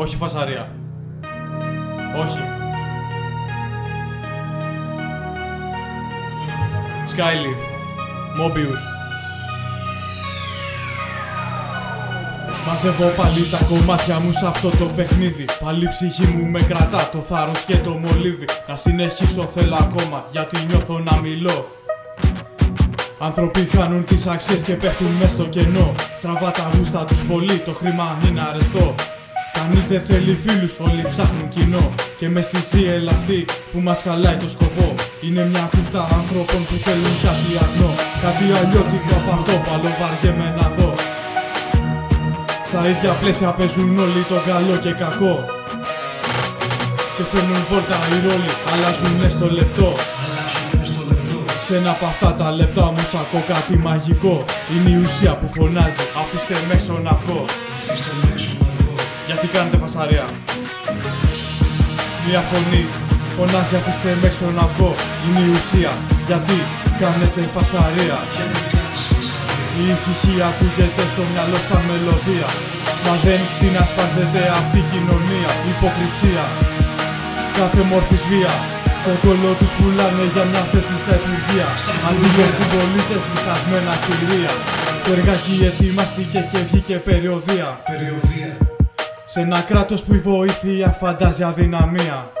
Όχι φασαρία. Όχι. Σκάιλι. Μόμπιους. Μαζεύω πάλι τα κομμάτια μου σε αυτό το παιχνίδι. Πάλι η ψυχή μου με κρατά, το θάρρος και το μολύβι. Να συνεχίσω θέλω ακόμα, γιατί νιώθω να μιλώ. Άνθρωποι χάνουν τις αξίες και πέφτουν μες στο κενό. Στραβά τα γούστα τους πολύ, το χρήμα είναι αρεστό. Κανείς δεν θέλει φίλους, όλοι ψάχνουν κοινό. Και μες στη θύελα αυτή που μας χαλάει το σκοπό, είναι μια χούφτα ανθρώπων που θέλουν κάτι αγνό. Κάτι αλλιώτικο από αυτό που άλλο βαριέμαι να δω. Στα ίδια πλαίσια παίζουν όλοι το καλό και κακό. Και φέρνουν βόλτα οι ρόλοι, αλλάζουνε στο λεπτό. Σε ένα από αυτά τα λεπτά όμως ακούω κάτι μαγικό. Είναι η ουσία που φωνάζει, αφήστε με έξω να βγω. Γιατί κάνετε φασαρία? Μια φωνή φωνάζει, αφήστε με έξω να βγω. Είναι η ουσία, γιατί κάνετε φασαρία. Η ησυχία ακούγεται στο μυαλό σαν μελωδία, μα δεν την ασπάζεται αυτή η κοινωνία. Υποκρισία, κάθε μόρφης βία, το κόλλο τους πουλάνε για μια θέση στα υπουργεία. Αντί για συμπολίτες μισασμένα κυρία, το εργάκι ετοιμάστηκε και βγήκε περιοδία. Σε ένα κράτος που η βοήθεια φαντάζει αδυναμία.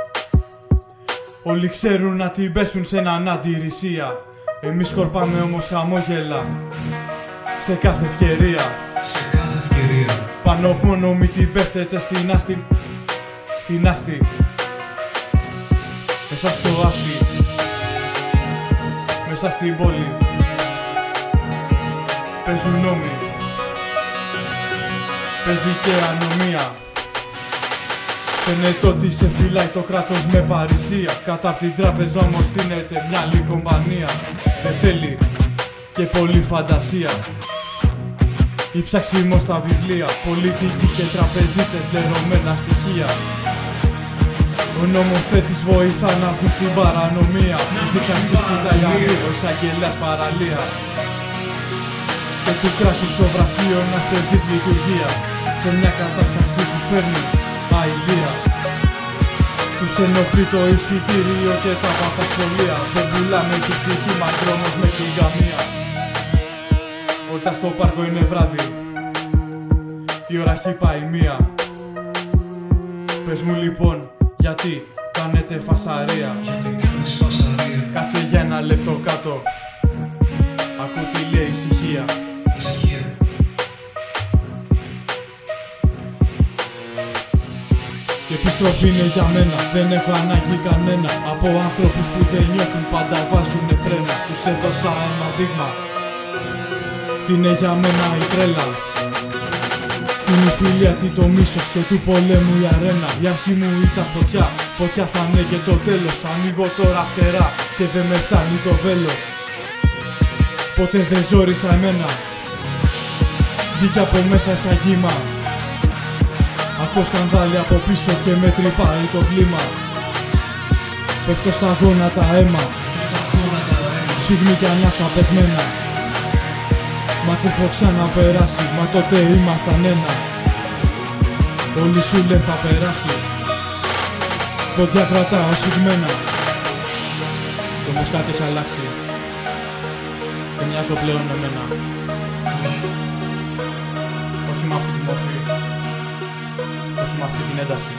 Όλοι ξέρουν να την πέσουν σε έναν αντιρρησία. Εμείς σκορπάμε όμως χαμόγελα σε κάθε ευκαιρία. Πάνω μόνο μη την πέφτετε στην άστη. Στην άστη. Μέσα στο άστη. Μέσα στην πόλη παίζουν νόμοι. Παίζει και ανομία. Φαίνεται ότι σε φυλάει το κράτος με παρησία. Κατά απ' την τράπεζα όμως στείνεται μια άλλη κομπανία. Δεν θέλει και πολλή φαντασία. Η ψάξιμο στα βιβλία, πολιτικοί και τραπεζίτες, λερωμένα στοιχεία. Ο νομοθέτης βοηθά να βγουν στην παρανομία. Δικαστής κοιτάει αμύρο, εισαγγελέας παραλία. Και του κράτους στο βραχείο να σε δεις λειτουργία. Σε μια κατάσταση που φέρνει αηδία. Τους ενοχλεί το εισιτήριο και τα παπασχολεία. Δεν πουλάμε την ψυχή μας δρόμος με την καμία. Βόλτα στο πάρκο είναι βράδυ, η ώρα έχει πάει μία. Πες μου λοιπόν, γιατί κάνετε φασαρία? Κάτσε για ένα λεπτό κάτω, ακού τι λέει ησυχία. Και επιστροφή είναι για μένα, δεν έχω ανάγκη κανένα. Από άνθρωπους που δεν νιώθουν πάντα βάζουνε φρένα. Τους έδωσα ένα δείγμα, τι είναι για μένα η τρέλα. Την η φιλία, τι το μίσος και του πολέμου η αρένα. Η αρχή μου ήταν φωτιά, φωτιά θα είναι και το τέλος. Ανοίγω τώρα φτερά και δεν με φτάνει το βέλος. Ποτέ δεν ζόρισα εμένα, βγήκε από μέσα σαν κύμα. Ακούω σκανδάλι από πίσω και με τρυπάει το κλίμα. Πέφτω στα γόνατα αίμα, σφίγμη κι ανάσα πεσμένα. Μα το έχω ξαναπεράσει, μα τότε ήμασταν ένα. Όλοι σου λένε θα περάσει, πόδια κρατάω σφιγμένα. Κι όμως κάτι έχει αλλάξει, δεν μοιάζω πλέον εμένα. Όχι με αυτή τη μορφή, όχι με αυτή την ένταση.